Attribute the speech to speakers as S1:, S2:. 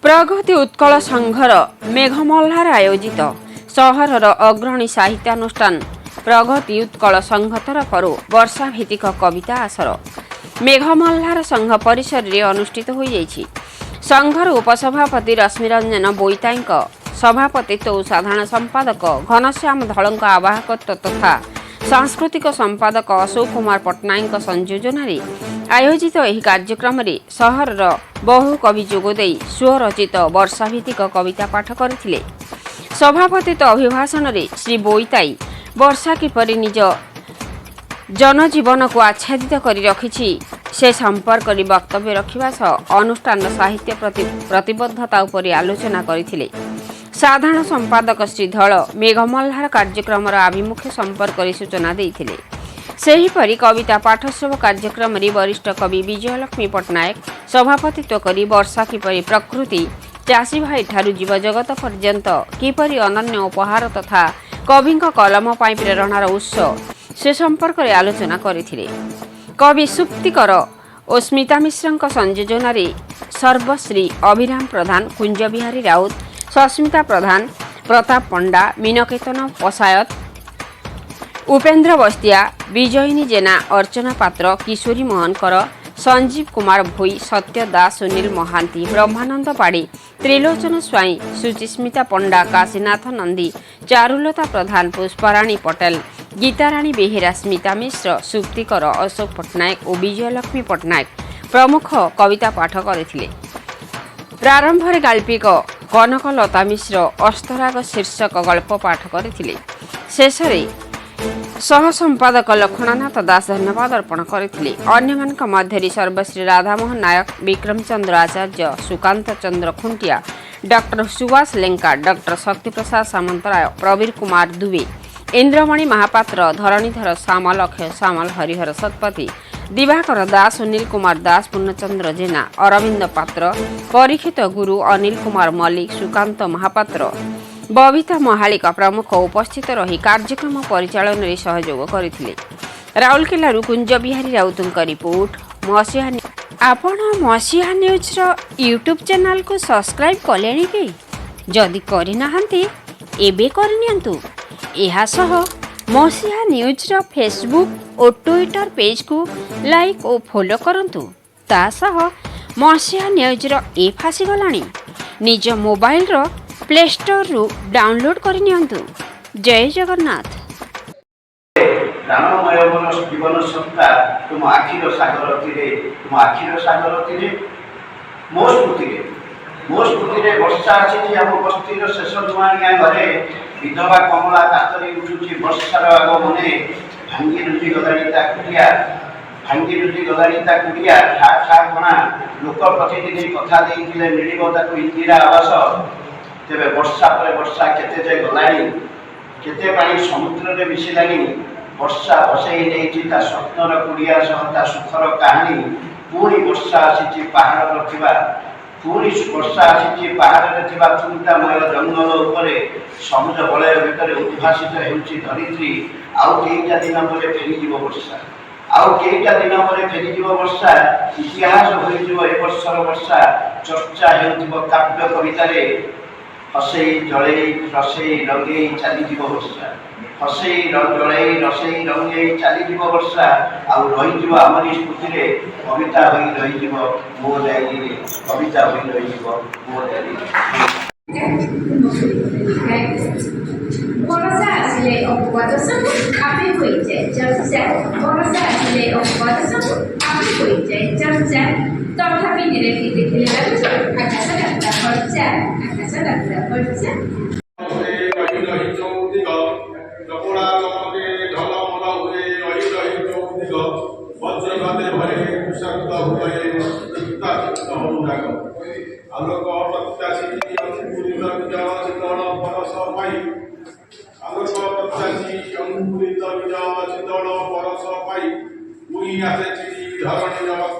S1: प्रगति उत्कल संघर मेघमल्हार आयोजित सहरर अग्रणी साहित्यानुष्ठान प्रगति उत्कल संघ तरफर वर्षाभित्तिक कविता आसर मेघमल्हार संघ परिसर में अनुष्ठित हो जाइछि। संघर उपसभापति रश्मिरंजन बोईताई सभापतित्व साधारण संपादक घनश्याम धल आवाहकत्व तथा सांस्कृतिक संपादक अशोक कुमार पट्टनायक संयोजन आयोजित यह कार्यक्रम में सहरर बहु कवि जोगदे स्वरचित वर्षाभित्तिक कविता पाठ करथिले। सभापतित्व अभिभाषण में श्री बोईताई वर्षा किपरि निज जनजीवन को आच्छादित कर रखिछि से संपर्क में वक्तव्य रखिबा सह अनुष्ठान साहित्य प्रति प्रतिबद्धता उपर आलोचना करथिले। साधारण संपादक श्री धल मेघमल्हार कार्यक्रम आभिमुख्य संपर्क सूचना देथिले। सेहीपरि कविता पाठोत्सव कार्यक्रम में वरिष्ठ कवि विजयलक्ष्मी पट्टनायक सभापतित्व करी वर्षा किपरि प्रकृति चाषी भाई ठारू जीव जगत पर्यंत किपरि अनन्य उपहार तथा कवि कलम पाई प्रेरणार उत्स से संपर्क में आलोचना करथिले। कवि सुप्तिकर और स्मिता मिश्र संयोजन सर्वश्री अभिराम प्रधान कुंज बिहारी राउत सस्मिता प्रधान प्रताप पंडा मीनकेतन पशायत उपेन्द्र बस्तिया विजयिनी जेना अर्चना पात्र किशोरी मोहनकर संजीव कुमार भोई सत्य दास सुनील महांती ब्रह्मानंद पाड़ी त्रिलोचन स्वाई सुचिस्मिता पंडा काशीनाथ नंदी चारुलता प्रधान पुष्पाराणी पटेल गीताराणी बेहेरा स्मिता मिश्र सुप्तिकर अशोक पट्टनायक और विजयलक्ष्मी पट्टनायक प्रमुख कविता पाठ करथिले। प्रारंभ में गाल्पिक कनकलता मिश्र अस्तराग शीर्षक गल्प पाठ करथिले। शेष सह संपादक लक्ष्मणनाथ दास धन्यवाद अर्पण करथिले। अन्य मध्य सर्वश्री राधामोहन नायक विक्रम चंद्र आचार्य सुकांत चंद्र खुंटिया डॉक्टर सुभाष लेंका डॉक्टर शक्तिप्रसाद सामंतराय प्रवीर कुमार दुबे इंद्रमणि महापात्र धरणीधर श्यामल अक्षय श्यामल हरिहर सतपथी दिवाकर दास सुनील कुमार दास पूर्णचंद्र जेना अरविंद पात्र परीक्षित गुरु अनिल कुमार मल्लिक सुकांत महापात्र बबिता महालिक प्रमुख उपस्थित रही कार्यक्रम परिचालन में सहयोग करथिले। राउरकेला कुंज बिहारी राउतुंक रिपोर्ट मसीहा। आपण मसीहा न्यूज यूट्यूब चैनल को सब्सक्राइब कलेनी कि जदि करिनाहांती एबे करनियंतु। एहा सह मसीहा न्यूज फेसबुक और ट्विटर पेज को लाइक और फॉलो करंतु। ता सह मसीहा न्यूज एप आसीगलानी निज मोबाइल रो प्ले स्टोर रु डाउनलोड करनियंतु। जय जगन्नाथ।
S2: प्राणमय जीवन सत्ता तुम आखिर सागर तीरे तुम आखिर सागर तीरे मो स्मृति रे वर्षा आछि आम बस्तीर शेष दुआनिया घरे विधवा कमला कातरी उठुची वर्षार आगमने भांगी रुची गलानी ता कुड़िया ठा ठा कणा लोक प्रतिनिधि कथा देइथिले मिलिबो ताकू इंदिरा आवास। तेरे वर्षा पर वर्षा केते जे गलानी केते पानी समुद्र रे मिशिलानी वर्षा बसई नहीं ता स्वप्नर कुड़िया सह ता सुखर कहानी पुणी वर्षा आसी पहाड़ रखा पुणी वर्षा आसी पहाड़ रे थिबा चिंतामय जंगल उपरे सबुज वलय भितर उद्भासित हेउची धरित्री आउ केईटा दिन पर फेरी जीव वर्षा आउ केईटा दिन पर फेरी जीव वर्षा इतिहास होई जीव ए वर्षर वर्षा चर्चा हेउथिबो काव्य कविता रे हसई जड़े रसई रंगे चली जीव वर्षा हसई जड़े रसई रंगे चली जीव वर्षा आउ रही जीव आमरी स्मृति रे कविता होई रही जीव मो डायरी रे कविता होई रही जीव मो डायरी
S3: वर्षा आसिले अपवाद सब आपे होई जाए चर्चा वर्षा आसिले अपवाद सब आपे होई जाए चर्चा तथापि निरेखी देखिले लागुछ आकाश डाक्ता खर्चा आकाश डाक्ता खर्चा
S4: आलोक प्रत्याशी परस पाई आलोक प्रत्याशी अंकुरित विजय शीतल परस पाई उई आसे चिड़ी धरणी नवज